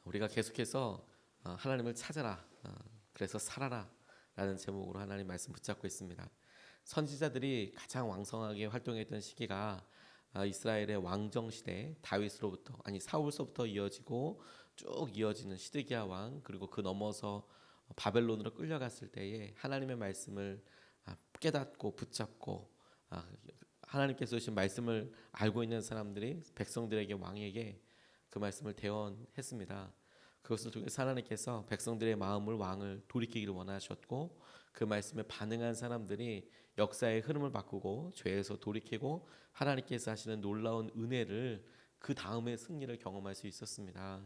우리가 계속해서 하나님을 찾아라, 그래서 살아라 라는 제목으로 하나님 말씀 붙잡고 있습니다. 선지자들이 가장 왕성하게 활동했던 시기가 이스라엘의 왕정 시대, 다윗으로부터 사울서부터 이어지고 쭉 이어지는 시드기야 왕, 그리고 그 넘어서 바벨론으로 끌려갔을 때에 하나님의 말씀을 깨닫고 붙잡고 하나님께서 주신 말씀을 알고 있는 사람들이 백성들에게, 왕에게 그 말씀을 대언했습니다. 그것을 통해서 하나님께서 백성들의 마음을, 왕을 돌이키기를 원하셨고, 그 말씀에 반응한 사람들이 역사의 흐름을 바꾸고 죄에서 돌이키고 하나님께서 하시는 놀라운 은혜를, 그 다음의 승리를 경험할 수 있었습니다.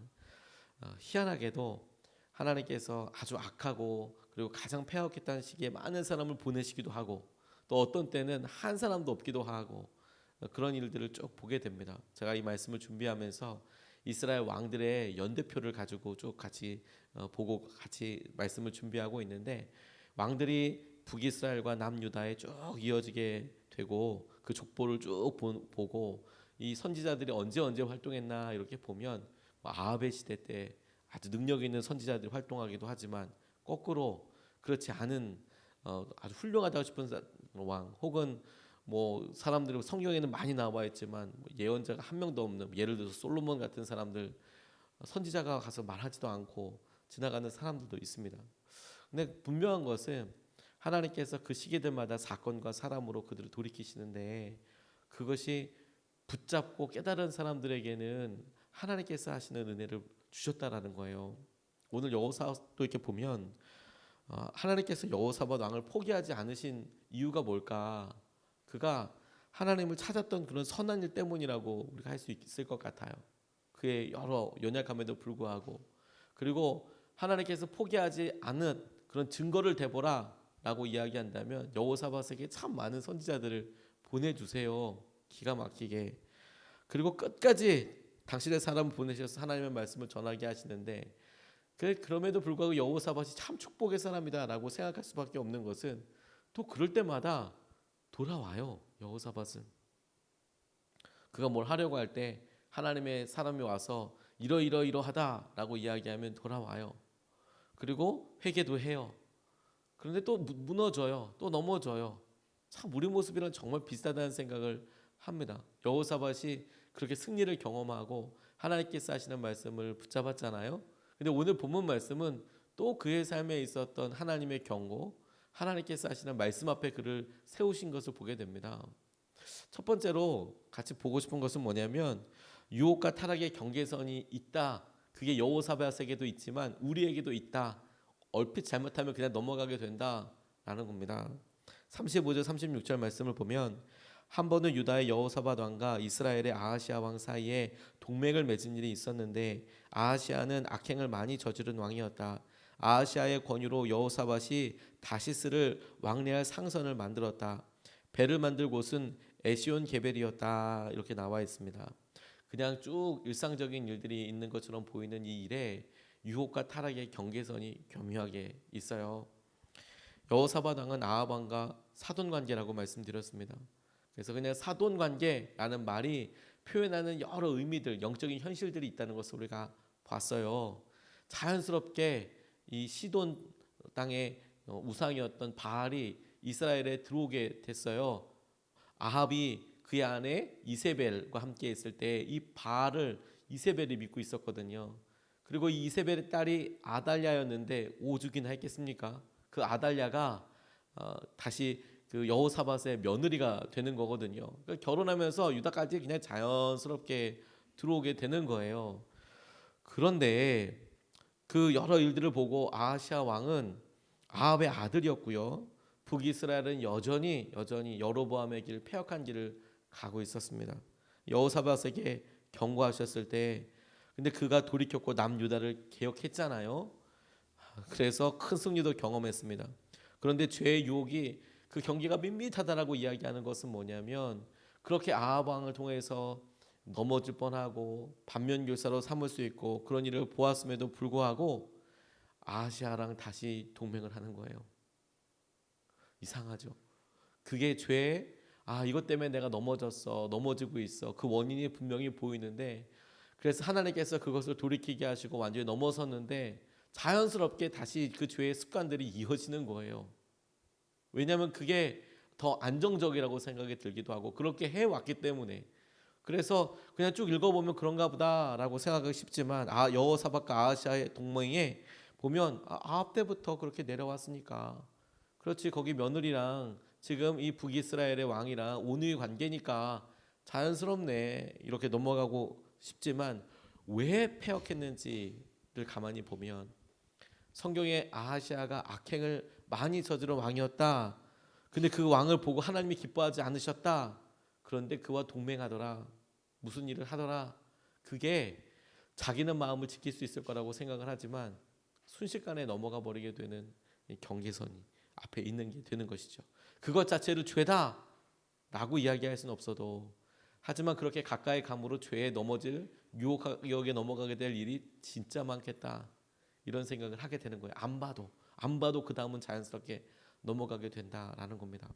희한하게도 하나님께서 아주 악하고 그리고 가장 폐역했다는 시기에 많은 사람을 보내시기도 하고, 또 어떤 때는 한 사람도 없기도 하고, 그런 일들을 쭉 보게 됩니다. 제가 이 말씀을 준비하면서 이스라엘 왕들의 연대표를 가지고 쭉 같이 보고 같이 말씀을 준비하고 있는데, 왕들이 북이스라엘과 남유다에 쭉 이어지게 되고 그 족보를 쭉 보고 이 선지자들이 언제 활동했나 이렇게 보면, 아합의 시대 때 아주 능력 있는 선지자들이 활동하기도 하지만, 거꾸로 그렇지 않은 아주 훌륭하다고 싶은 왕, 혹은 사람들이 성경에는 많이 나와 있지만 예언자가 한 명도 없는, 예를 들어서 솔로몬 같은 사람들, 선지자가 가서 말하지도 않고 지나가는 사람들도 있습니다. 근데 분명한 것은 하나님께서 그 시기들마다 사건과 사람으로 그들을 돌이키시는데, 그것이 붙잡고 깨달은 사람들에게는 하나님께서 하시는 은혜를 주셨다라는 거예요. 오늘 여호사도 이렇게 보면 하나님께서 여호사밧 왕을 포기하지 않으신 이유가 뭘까? 그가 하나님을 찾았던 그런 선한 일 때문이라고 우리가 할 수 있을 것 같아요. 그의 여러 연약함에도 불구하고, 그리고 하나님께서 포기하지 않은 그런 증거를 대보라 라고 이야기한다면, 여호사밧에게 참 많은 선지자들을 보내주세요, 기가 막히게. 그리고 끝까지 당신의 사람을 보내셔서 하나님의 말씀을 전하게 하시는데, 그럼에도 불구하고 여호사밧이 참 축복의 사람이다 라고 생각할 수밖에 없는 것은, 또 그럴 때마다 돌아와요. 여호사밧은 그가 뭘 하려고 할 때 하나님의 사람이 와서 이러이러하다 라고 이야기하면 돌아와요. 그리고 회개도 해요. 그런데 또 무너져요. 또 넘어져요. 참 우리 모습이랑 정말 비슷하다는 생각을 합니다. 여호사밧이 그렇게 승리를 경험하고 하나님께서 하시는 말씀을 붙잡았잖아요. 근데 오늘 본문 말씀은 또 그의 삶에 있었던 하나님의 경고, 하나님께서 하시는 말씀 앞에 그를 세우신 것을 보게 됩니다. 첫 번째로 같이 보고 싶은 것은 뭐냐면, 유혹과 타락의 경계선이 있다. 그게 여호사밧에게도 있지만 우리에게도 있다. 얼핏 잘못하면 그냥 넘어가게 된다라는 겁니다. 35절 36절 말씀을 보면, 한 번은 유다의 여호사밧 왕과 이스라엘의 아하시아 왕 사이에 동맹을 맺은 일이 있었는데, 아하시아는 악행을 많이 저지른 왕이었다. 아하시아의 권유로 여호사밧이 다시스를 왕래할 상선을 만들었다. 배를 만들 곳은 에시온 게벨이었다. 이렇게 나와 있습니다. 그냥 쭉 일상적인 일들이 있는 것처럼 보이는 이 일에 유혹과 타락의 경계선이 교묘하게 있어요. 여호사밧 왕은 아합 왕과 사돈 관계라고 말씀드렸습니다. 그래서 그냥 사돈 관계라는 말이 표현하는 여러 의미들, 영적인 현실들이 있다는 것을 우리가 봤어요. 자연스럽게 이 시돈 땅의 우상이었던 바알이 이스라엘에 들어오게 됐어요. 아합이 그의 아내 이세벨과 함께 있을 때 이 바알을 이세벨이 믿고 있었거든요. 그리고 이 이세벨의 딸이 아달랴였는데 오죽이나 했겠습니까? 그 아달랴가 다시 그 여호사밧의 며느리가 되는 거거든요. 그러니까 결혼하면서 유다까지 그냥 자연스럽게 들어오게 되는 거예요. 그런데 그 여러 일들을 보고 아하시아 왕은 아합의 아들이었고요. 북이스라엘은 여전히 여로보암의 길, 패역한 길을 가고 있었습니다. 여호사밧에게 경고하셨을 때, 근데 그가 돌이켰고 남유다를 개혁했잖아요. 그래서 큰 승리도 경험했습니다. 그런데 죄의 유혹이, 그 경계가 밋밋하다라고 이야기하는 것은 뭐냐면, 그렇게 아합 왕을 통해서 넘어질 뻔하고 반면교사로 삼을 수 있고 그런 일을 보았음에도 불구하고 아하시아랑 다시 동맹을 하는 거예요. 이상하죠. 그게 죄의 이것 때문에 내가 넘어지고 있어. 그 원인이 분명히 보이는데, 그래서 하나님께서 그것을 돌이키게 하시고 완전히 넘어섰는데 자연스럽게 다시 그 죄의 습관들이 이어지는 거예요. 왜냐하면 그게 더 안정적이라고 생각이 들기도 하고 그렇게 해왔기 때문에. 그래서 그냥 쭉 읽어보면 그런가 보다라고 생각하기 쉽지만 여호사밧과 아하시아의 동맹에 보면 아합 때부터 그렇게 내려왔으니까 그렇지, 거기 며느리랑 지금 이 북이스라엘의 왕이랑 온유의 관계니까 자연스럽네 이렇게 넘어가고 싶지만 왜 패역했는지를 가만히 보면 성경에 아하시아가 악행을 많이 저지른 왕이었다. 근데 그 왕을 보고 하나님이 기뻐하지 않으셨다. 그런데 그와 동맹하더라. 무슨 일을 하더라. 그게 자기는 마음을 지킬 수 있을 거라고 생각을 하지만 순식간에 넘어가 버리게 되는 경계선이 앞에 있는 게 되는 것이죠. 그것 자체를 죄다 라고 이야기할 수는 없어도 하지만 그렇게 가까이 감으로 죄에 넘어질 유혹에 넘어가게 될 일이 진짜 많겠다. 이런 생각을 하게 되는 거예요. 안 봐도 그 다음은 자연스럽게 넘어가게 된다라는 겁니다.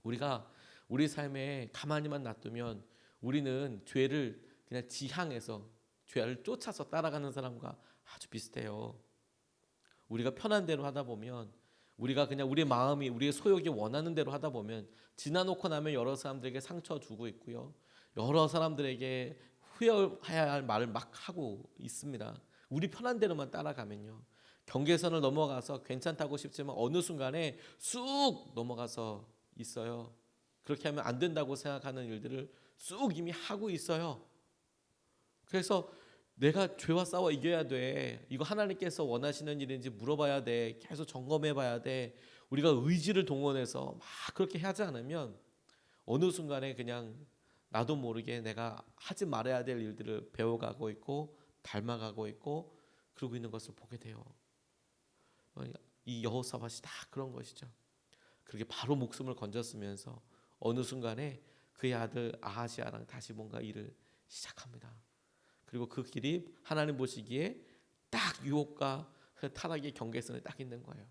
우리가 우리 삶에 가만히만 놔두면 우리는 죄를 그냥 지향해서 죄를 쫓아서 따라가는 사람과 아주 비슷해요. 우리가 편한 대로 하다 보면 우리가 그냥 우리 마음이 우리의 소욕이 원하는 대로 하다 보면 지나놓고 나면 여러 사람들에게 상처 주고 있고요. 여러 사람들에게 후회해야 할 말을 막 하고 있습니다. 우리 편한 대로만 따라가면요. 경계선을 넘어가서 괜찮다고 싶지만 어느 순간에 쑥 넘어가서 있어요. 그렇게 하면 안 된다고 생각하는 일들을 쑥 이미 하고 있어요. 그래서 내가 죄와 싸워 이겨야 돼. 이거 하나님께서 원하시는 일인지 물어봐야 돼. 계속 점검해 봐야 돼. 우리가 의지를 동원해서 막 그렇게 하지 않으면 어느 순간에 그냥 나도 모르게 내가 하지 말아야 될 일들을 배워가고 있고 닮아가고 있고 그러고 있는 것을 보게 돼요. 이 여호사밧이 다 그런 것이죠. 그렇게 바로 목숨을 건졌으면서 어느 순간에 그의 아들 아하시아랑 다시 뭔가 일을 시작합니다. 그리고 그 길이 하나님 보시기에 딱 유혹과 타락의 경계선에 딱 있는 거예요.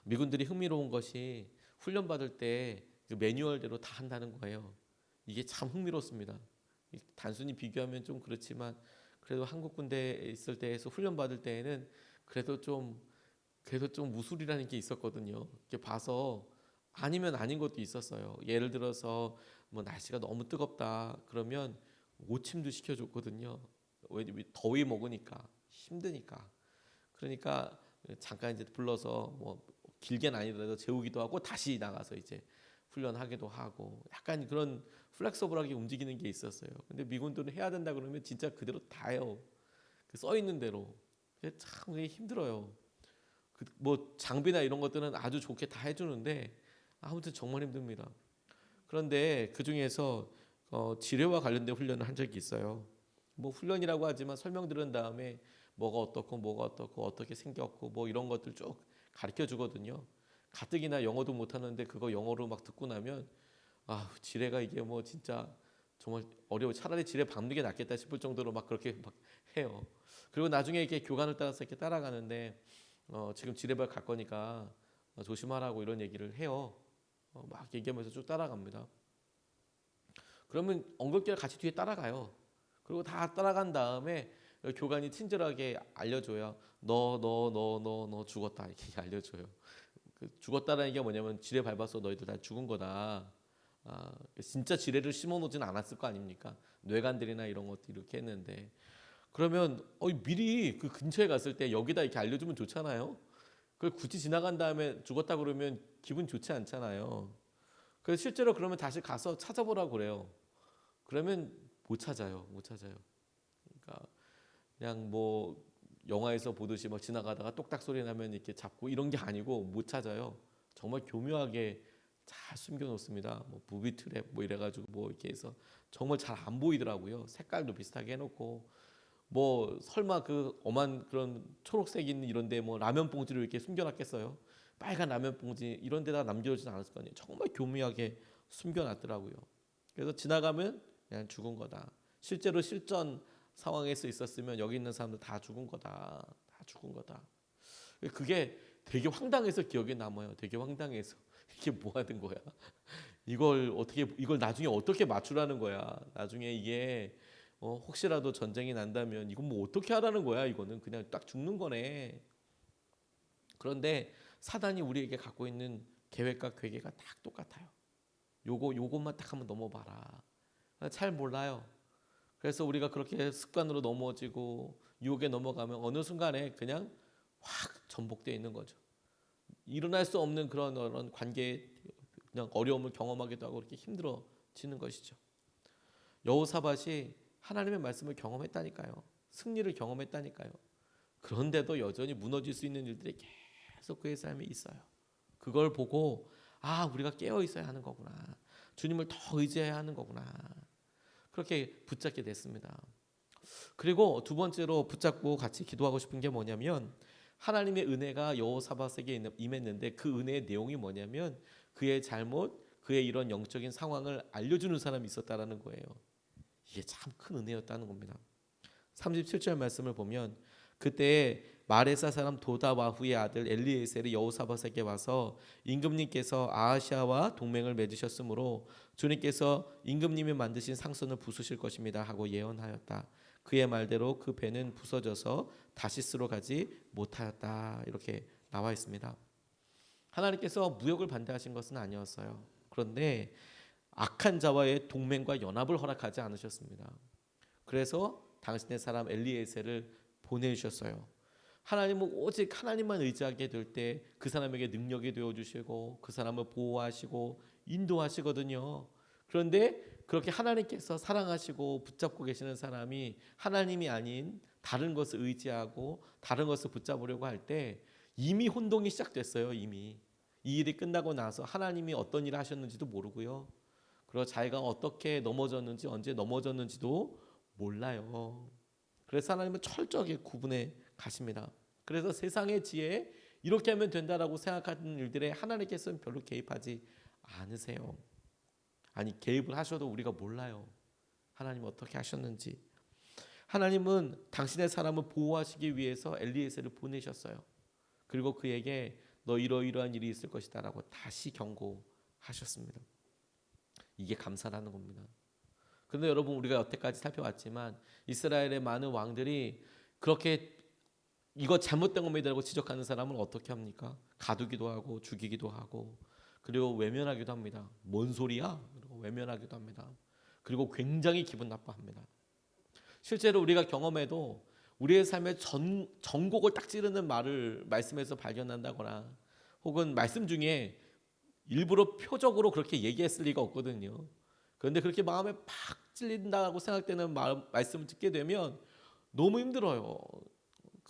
미군들이 흥미로운 것이 훈련받을 때 그 매뉴얼대로 다 한다는 거예요. 이게 참 흥미롭습니다. 단순히 비교하면 좀 그렇지만 그래도 한국 군대에 있을 때에서 훈련받을 때에는 그래도 좀 무술이라는 게 있었거든요. 이렇게 봐서 아니면 아닌 것도 있었어요. 예를 들어서 뭐 날씨가 너무 뜨겁다 그러면 오침도 시켜줬거든요. 왜 더위 먹으니까 힘드니까. 그러니까 잠깐 이제 불러서 뭐 길게는 아니더라도 재우기도 하고 다시 나가서 이제 훈련하기도 하고 약간 그런 플렉서블하게 움직이는 게 있었어요. 근데 미군들은 해야 된다 그러면 진짜 그대로 다 해요. 써 있는 대로. 참 힘들어요. 뭐 장비나 이런 것들은 아주 좋게 다 해주는데 아무튼 정말 힘듭니다. 그런데 그 중에서 지뢰와 관련된 훈련을 한 적이 있어요. 뭐 훈련이라고 하지만 설명 들은 다음에 뭐가 어떻고 어떻게 생겼고 뭐 이런 것들 쭉 가르쳐 주거든요. 가뜩이나 영어도 못하는데 그거 영어로 막 듣고 나면 지뢰가 이게 뭐 진짜 정말 어려워. 차라리 지뢰 밟는 게 낫겠다 싶을 정도로 막 그렇게 막 해요. 그리고 나중에 이렇게 교관을 따라서 이렇게 따라가는데 지금 지뢰발 갈 거니까 조심하라고 이런 얘기를 해요. 막 얘기하면서 쭉 따라갑니다. 그러면 엉겁결 같이 뒤에 따라가요. 그리고 다 따라간 다음에 교관이 친절하게 알려줘요. 너 죽었다 이렇게 알려줘요. 죽었다라는 게 뭐냐면 지뢰 밟아서 너희들 다 죽은 거다. 진짜 지뢰를 심어놓진 않았을 거 아닙니까? 뇌관들이나 이런 것도 이렇게 했는데 그러면 미리 그 근처에 갔을 때 여기다 이렇게 알려주면 좋잖아요. 그걸 굳이 지나간 다음에 죽었다 그러면 기분 좋지 않잖아요. 그래서 실제로 그러면 다시 가서 찾아보라고 그래요. 그러면 못 찾아요. 그러니까 그냥 뭐 영화에서 보듯이 막 지나가다가 똑딱 소리 나면 이렇게 잡고 이런 게 아니고 못 찾아요. 정말 교묘하게 잘 숨겨놓습니다. 뭐 부비 트랩 뭐 이래가지고 뭐 이렇게 해서 정말 잘 안 보이더라고요. 색깔도 비슷하게 해놓고 뭐 설마 그 엄한 그런 초록색 있는 이런데 뭐 라면 봉지를 이렇게 숨겨놨겠어요? 빨간 라면 봉지 이런 데다가 남겨두진 않았을 거 아니에요. 정말 교묘하게 숨겨놨더라고요. 그래서 지나가면 그냥 죽은 거다. 실제로 실전 상황에서 있었으면 여기 있는 사람들 다 죽은 거다. 그게 되게 황당해서 기억에 남아요. 되게 황당해서 이게 뭐 하는 거야? 이걸 나중에 어떻게 맞추라는 거야? 나중에 이게 혹시라도 전쟁이 난다면 이건 뭐 어떻게 하라는 거야? 이거는 그냥 딱 죽는 거네. 그런데 사단이 우리에게 갖고 있는 계획과 괴계가 딱 똑같아요. 요것만 딱 한번 넘어봐라. 잘 몰라요. 그래서 우리가 그렇게 습관으로 넘어지고 유혹에 넘어가면 어느 순간에 그냥 확 전복되어 있는 거죠. 일어날 수 없는 그런 관계에 그냥 어려움을 경험하기도 하고 그렇게 힘들어지는 것이죠. 여호사밧이 하나님의 말씀을 경험했다니까요. 승리를 경험했다니까요. 그런데도 여전히 무너질 수 있는 일들이 계속 그의 삶에 있어요. 그걸 보고 우리가 깨어 있어야 하는 거구나. 주님을 더 의지해야 하는 거구나. 그렇게 붙잡게 됐습니다. 그리고 두 번째로 붙잡고 같이 기도하고 싶은 게 뭐냐면 하나님의 은혜가 여호사밧에게 임했는데 그 은혜의 내용이 뭐냐면 그의 잘못, 그의 이런 영적인 상황을 알려주는 사람이 있었다라는 거예요. 이게 참 큰 은혜였다는 겁니다. 37절 말씀을 보면 그때 마레사 사람 도다와후의 아들 엘리에셀이 여호사밧에게 와서 임금님께서 아하시아와 동맹을 맺으셨으므로 주님께서 임금님이 만드신 상선을 부수실 것입니다 하고 예언하였다. 그의 말대로 그 배는 부서져서 다시스로 가지 못하였다. 이렇게 나와 있습니다. 하나님께서 무역을 반대하신 것은 아니었어요. 그런데 악한 자와의 동맹과 연합을 허락하지 않으셨습니다. 그래서 당신의 사람 엘리에셀을 보내주셨어요. 하나님은 오직 하나님만 의지하게 될 때 그 사람에게 능력이 되어주시고 그 사람을 보호하시고 인도하시거든요. 그런데 그렇게 하나님께서 사랑하시고 붙잡고 계시는 사람이 하나님이 아닌 다른 것을 의지하고 다른 것을 붙잡으려고 할 때 이미 혼동이 시작됐어요. 이미 이 일이 끝나고 나서 하나님이 어떤 일을 하셨는지도 모르고요. 그리고 자기가 어떻게 넘어졌는지 언제 넘어졌는지도 몰라요. 그래서 하나님은 철저하게 구분해 가십니다. 그래서 세상의 지혜에 이렇게 하면 된다라고 생각하는 일들에 하나님께서는 별로 개입하지 않으세요. 아니 개입을 하셔도 우리가 몰라요. 하나님 어떻게 하셨는지. 하나님은 당신의 사람을 보호하시기 위해서 엘리에셀을 보내셨어요. 그리고 그에게 너 이러이러한 일이 있을 것이다 라고 다시 경고하셨습니다. 이게 감사라는 겁니다. 그런데 여러분 우리가 여태까지 살펴왔지만 이스라엘의 많은 왕들이 그렇게 이거 잘못된 겁니다라고 지적하는 사람은 어떻게 합니까? 가두기도 하고 죽이기도 하고 그리고 외면하기도 합니다. 뭔 소리야? 그리고 외면하기도 합니다. 그리고 굉장히 기분 나빠합니다. 실제로 우리가 경험해도 우리의 삶의 전곡을 딱 찌르는 말을 말씀에서 발견한다거나 혹은 말씀 중에 일부러 표적으로 그렇게 얘기했을 리가 없거든요. 그런데 그렇게 마음에 팍 찔린다고 생각되는 말씀을 듣게 되면 너무 힘들어요.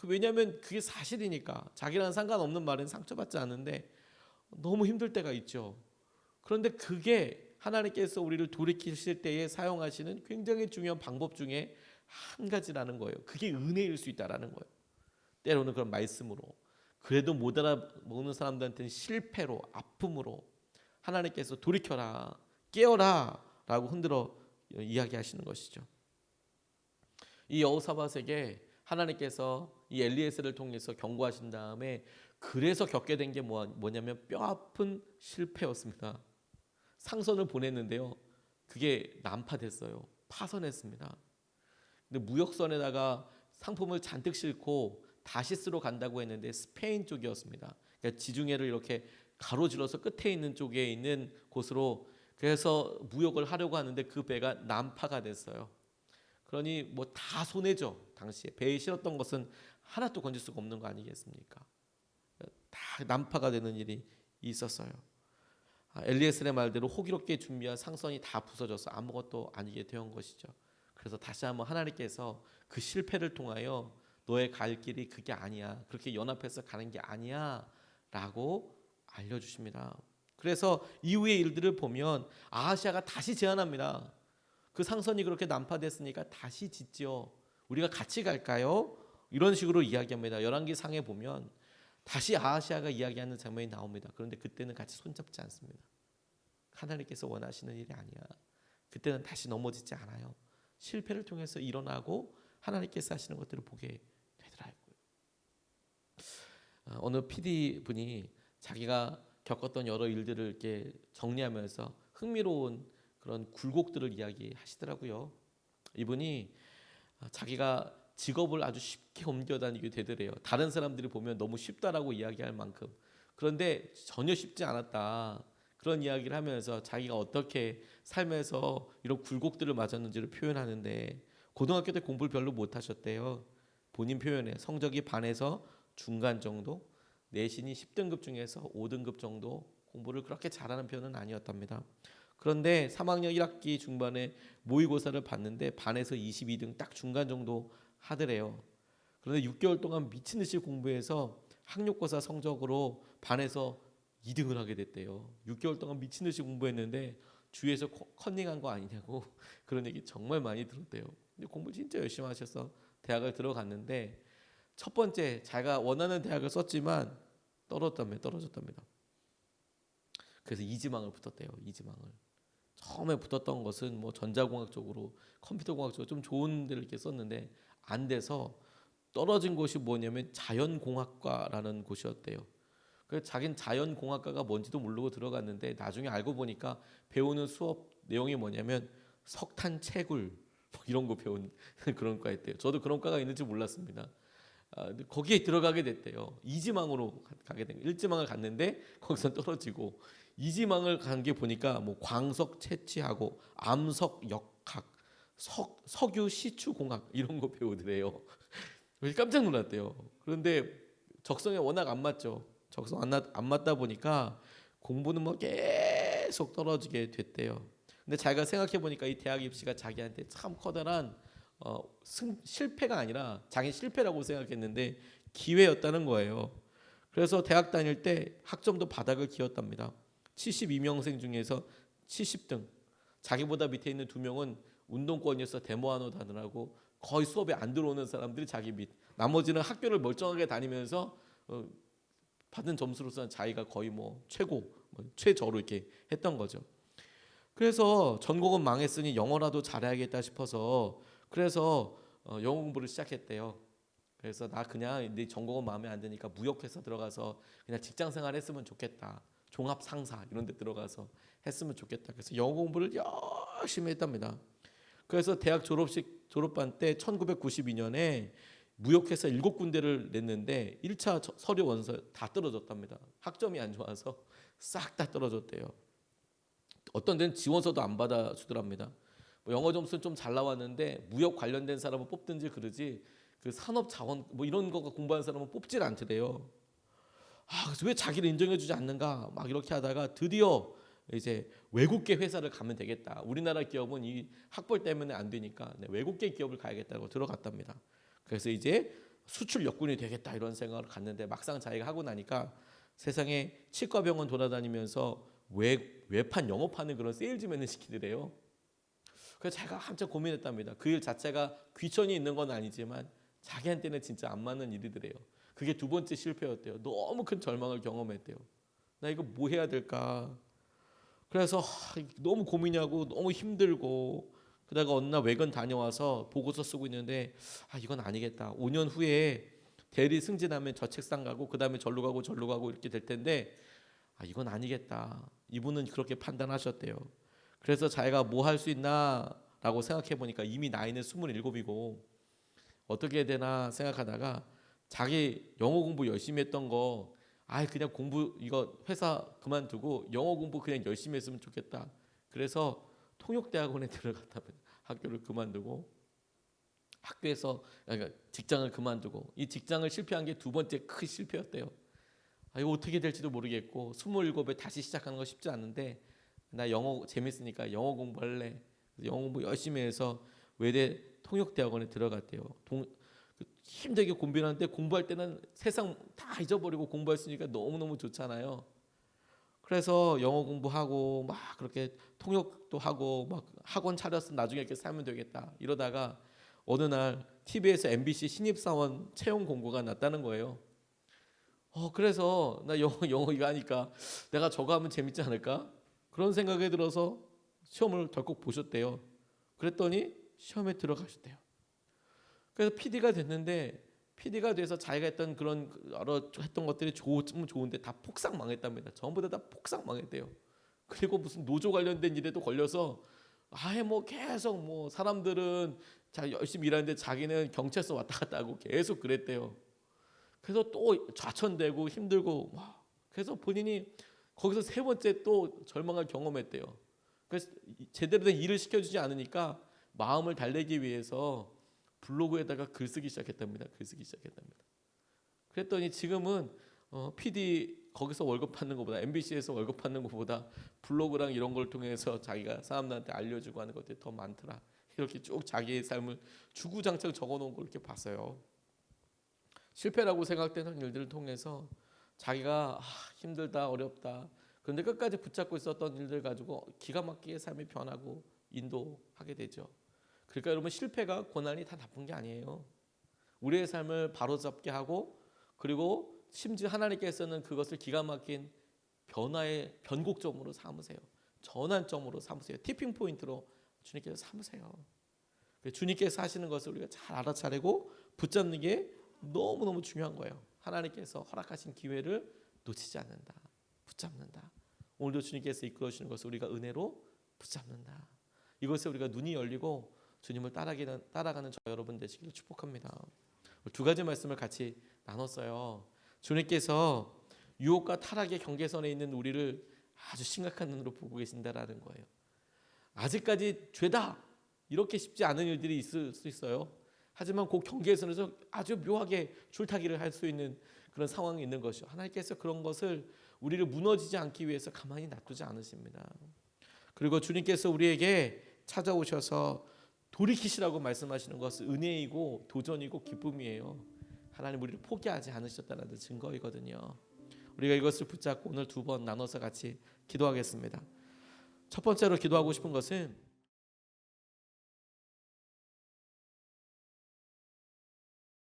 왜냐하면 그게 사실이니까 자기랑 상관없는 말은 상처받지 않는데 너무 힘들 때가 있죠. 그런데 그게 하나님께서 우리를 돌이키실 때에 사용하시는 굉장히 중요한 방법 중에 한 가지라는 거예요. 그게 은혜일 수 있다라는 거예요. 때로는 그런 말씀으로 그래도 못 알아먹는 사람들한테는 실패로 아픔으로 하나님께서 돌이켜라 깨어라 라고 흔들어 이야기하시는 것이죠. 이 여호사밧에게 하나님께서 이 엘리에셀을 통해서 경고하신 다음에 그래서 겪게 된 게 뭐냐면 뼈아픈 실패였습니다. 상선을 보냈는데요. 그게 난파됐어요. 파손했습니다. 근데 무역선에다가 상품을 잔뜩 싣고 다시스로 간다고 했는데 스페인 쪽이었습니다. 그러니까 지중해를 이렇게 가로질러서 끝에 있는 쪽에 있는 곳으로 그래서 무역을 하려고 하는데 그 배가 난파가 됐어요. 그러니 뭐 다 손해죠. 당시에 배에 실었던 것은 하나도 건질 수가 없는 거 아니겠습니까? 다 난파가 되는 일이 있었어요. 엘리에셀의 말대로 호기롭게 준비한 상선이 다 부서져서 아무것도 아니게 된 것이죠. 그래서 다시 한번 하나님께서 그 실패를 통하여 너의 갈 길이 그게 아니야. 그렇게 연합해서 가는 게 아니야 라고 알려주십니다. 그래서 이후의 일들을 보면 아하시아가 다시 제안합니다. 그 상선이 그렇게 난파됐으니까 다시 짓죠. 우리가 같이 갈까요? 이런 식으로 이야기합니다. 열왕기상에 보면 다시 아하시아가 이야기하는 장면이 나옵니다. 그런데 그때는 같이 손잡지 않습니다. 하나님께서 원하시는 일이 아니야. 그때는 다시 넘어지지 않아요. 실패를 통해서 일어나고 하나님께서 하시는 것들을 보게 되더라고요. 어느 PD 분이 자기가 겪었던 여러 일들을 이렇게 정리하면서 흥미로운 그런 굴곡들을 이야기하시더라고요. 이분이 자기가 직업을 아주 쉽게 옮겨 다니게 되더래요. 다른 사람들이 보면 너무 쉽다라고 이야기할 만큼. 그런데 전혀 쉽지 않았다. 그런 이야기를 하면서 자기가 어떻게 삶에서 이런 굴곡들을 맞았는지를 표현하는데, 고등학교 때 공부를 별로 못 하셨대요. 본인 표현에 성적이 반에서 중간 정도, 내신이 10등급 중에서 5등급 정도, 공부를 그렇게 잘하는 편은 아니었답니다. 그런데 3학년 1학기 중반에 모의고사를 봤는데 반에서 22등 딱 중간 정도 하더래요. 그런데 6개월 동안 미친 듯이 공부해서 학력고사 성적으로 반에서 2등을 하게 됐대요. 6개월 동안 미친 듯이 공부했는데 주위에서 컨닝한 거 아니냐고 그런 얘기 정말 많이 들었대요. 근데 공부 진짜 열심히 하셔서 대학을 들어갔는데, 첫 번째 자기가 원하는 대학을 썼지만 떨어졌답니다. 그래서 이지망을 붙었대요. 이지망을. 처음에 붙었던 것은 뭐 전자공학 쪽으로, 컴퓨터공학 쪽으로 좀 좋은 데를 이렇게 썼는데 안 돼서 떨어진 곳이 뭐냐면 자연공학과라는 곳이었대요. 그래서 자기는 자연공학과가 뭔지도 모르고 들어갔는데 나중에 알고 보니까 배우는 수업 내용이 뭐냐면 석탄 채굴 뭐 이런 거 배운 그런 과였대요. 저도 그런 과가 있는지 몰랐습니다. 거기에 들어가게 됐대요. 이지망으로 가게 된 거예요. 1지망을 갔는데 거기서 떨어지고, 2지망을 간 게 보니까 뭐 광석 채취하고 암석 역학, 석유 시추 공학 이런 거 배우더래요. 깜짝 놀랐대요. 그런데 적성에 워낙 안 맞죠. 적성 안 맞다 보니까 공부는 뭐 계속 떨어지게 됐대요. 근데 자기가 생각해 보니까 이 대학 입시가 자기한테 참 커다란 실패가 아니라 자기 실패라고 생각했는데 기회였다는 거예요. 그래서 대학 다닐 때 학점도 바닥을 기었답니다. 72명생 중에서 70등. 자기보다 밑에 있는 2명은 운동권이어서 데모하러 다니라고 거의 수업에 안 들어오는 사람들이 자기 밑. 나머지는 학교를 멀쩡하게 다니면서 받은 점수로서는 자기가 거의 뭐 최고, 최저로 이렇게 했던 거죠. 그래서 전공은 망했으니 영어라도 잘해야겠다 싶어서 그래서 영어 공부를 시작했대요. 그래서 나 그냥 내 전공은 마음에 안 드니까 무역회사 들어가서 그냥 직장 생활 했으면 좋겠다. 종합 상사 이런 데 들어가서 했으면 좋겠다. 그래서 영어 공부를 열심히 했답니다. 그래서 대학 졸업반 때 1992년에 무역회사 7군데를 냈는데 1차 서류 원서 다 떨어졌답니다. 학점이 안 좋아서 싹 다 떨어졌대요. 어떤 데는 지원서도 안 받아주더랍니다. 뭐 영어 점수는 좀 잘 나왔는데 무역 관련된 사람은 뽑든지 그러지 그 산업 자원 뭐 이런 거 공부하는 사람은 뽑질 않더래요. 그래서 왜 자기를 인정해주지 않는가 막 이렇게 하다가 드디어 이제 외국계 회사를 가면 되겠다. 우리나라 기업은 이 학벌 때문에 안 되니까 외국계 기업을 가야겠다고 들어갔답니다. 그래서 이제 수출 역군이 되겠다 이런 생각을 갔는데 막상 자기가 하고 나니까 세상에 치과병원 돌아다니면서 외판 영업하는 그런 세일즈맨을 시키더래요. 그래서 제가 한참 고민했답니다. 그 일 자체가 귀천이 있는 건 아니지만 자기한테는 진짜 안 맞는 일이더래요. 그게 2번째 실패였대요. 너무 큰 절망을 경험했대요. 나 이거 뭐 해야 될까? 그래서 너무 고민하고 너무 힘들고 그러다가 어느 날 외근 다녀와서 보고서 쓰고 있는데 이건 아니겠다. 5년 후에 대리 승진하면 저 책상 가고 그 다음에 절로 가고 이렇게 될 텐데 이건 아니겠다. 이분은 그렇게 판단하셨대요. 그래서 자기가 뭐 할 수 있나라고 생각해 보니까 이미 나이는 27이고 어떻게 해야 되나 생각하다가 자기 영어 공부 열심히 했던 거 그냥 공부 이거 회사 그만두고 영어 공부 그냥 열심히 했으면 좋겠다. 그래서 통역대학원에 들어갔답니다. 학교를 그만두고 학교에서 그러니까 직장을 그만두고 이 직장을 실패한 게 2번째 큰 실패였대요. 이거 어떻게 될지도 모르겠고 27에 다시 시작하는 거 쉽지 않은데 나 영어 재밌으니까 영어 공부할래. 영어 공부 열심히 해서 외대 통역대학원에 들어갔대요. 힘들게 공부하는데 공부할 때는 세상 다 잊어버리고 공부할 수 있으니까 너무너무 좋잖아요. 그래서 영어 공부하고 막 그렇게 통역도 하고 막 학원 차렸으면 나중에 이렇게 살면 되겠다. 이러다가 어느 날 TV에서 MBC 신입사원 채용 공고가 났다는 거예요. 그래서 나 영어 이거 하니까 내가 저거 하면 재밌지 않을까? 그런 생각이 들어서 시험을 덜컥 보셨대요. 그랬더니 시험에 들어가셨대요. 그래서 PD가 됐는데 PD가 돼서 자기가 했던 그런 여러 했던 것들이 좋은데 다 폭삭 망했답니다. 전부 다 폭삭 망했대요. 그리고 무슨 노조 관련된 일에도 걸려서 아예 뭐 계속 뭐 사람들은 자 열심히 일하는데 자기는 경찰서 왔다 갔다 하고 계속 그랬대요. 그래서 또 좌천되고 힘들고 그래서 본인이 거기서 세 번째 또 절망을 경험했대요. 그래서 제대로 된 일을 시켜주지 않으니까 마음을 달래기 위해서 블로그에다가 글 쓰기 시작했답니다. 글 쓰기 시작했답니다. 그랬더니 지금은 PD 거기서 월급 받는 것보다 MBC에서 월급 받는 것보다 블로그랑 이런 걸 통해서 자기가 사람들한테 알려주고 하는 것들이 더 많더라. 이렇게 쭉 자기의 삶을 주구장창 적어놓은 걸 이렇게 봤어요. 실패라고 생각되는 일들을 통해서 자기가 힘들다 어렵다 그런데 끝까지 붙잡고 있었던 일들 가지고 기가 막히게 삶이 변하고 인도하게 되죠. 그러니까 여러분 실패가 고난이 다 나쁜 게 아니에요. 우리의 삶을 바로잡게 하고 그리고 심지어 하나님께서는 그것을 기가 막힌 변화의 변곡점으로 삼으세요. 전환점으로 삼으세요. 티핑 포인트로 주님께서 삼으세요. 주님께서 하시는 것을 우리가 잘 알아차리고 붙잡는 게 너무너무 중요한 거예요. 하나님께서 허락하신 기회를 놓치지 않는다. 붙잡는다. 오늘도 주님께서 이끌어 주시는 것을 우리가 은혜로 붙잡는다. 이것에 우리가 눈이 열리고 주님을 따라가는 저 여러분 되시기를 축복합니다. 두 가지 말씀을 같이 나눴어요. 주님께서 유혹과 타락의 경계선에 있는 우리를 아주 심각한 눈으로 보고 계신다라는 거예요. 아직까지 죄다 이렇게 쉽지 않은 일들이 있을 수 있어요. 하지만 그 경계선에서 아주 묘하게 줄타기를 할 수 있는 그런 상황이 있는 것이죠. 하나님께서 그런 것을 우리를 무너지지 않기 위해서 가만히 놔두지 않으십니다. 그리고 주님께서 우리에게 찾아오셔서 돌이키시라고 말씀하시는 것은 은혜이고 도전이고 기쁨이에요. 하나님 우리를 포기하지 않으셨다는 증거이거든요. 우리가 이것을 붙잡고 오늘 두 번 나눠서 같이 기도하겠습니다. 첫 번째로 기도하고 싶은 것은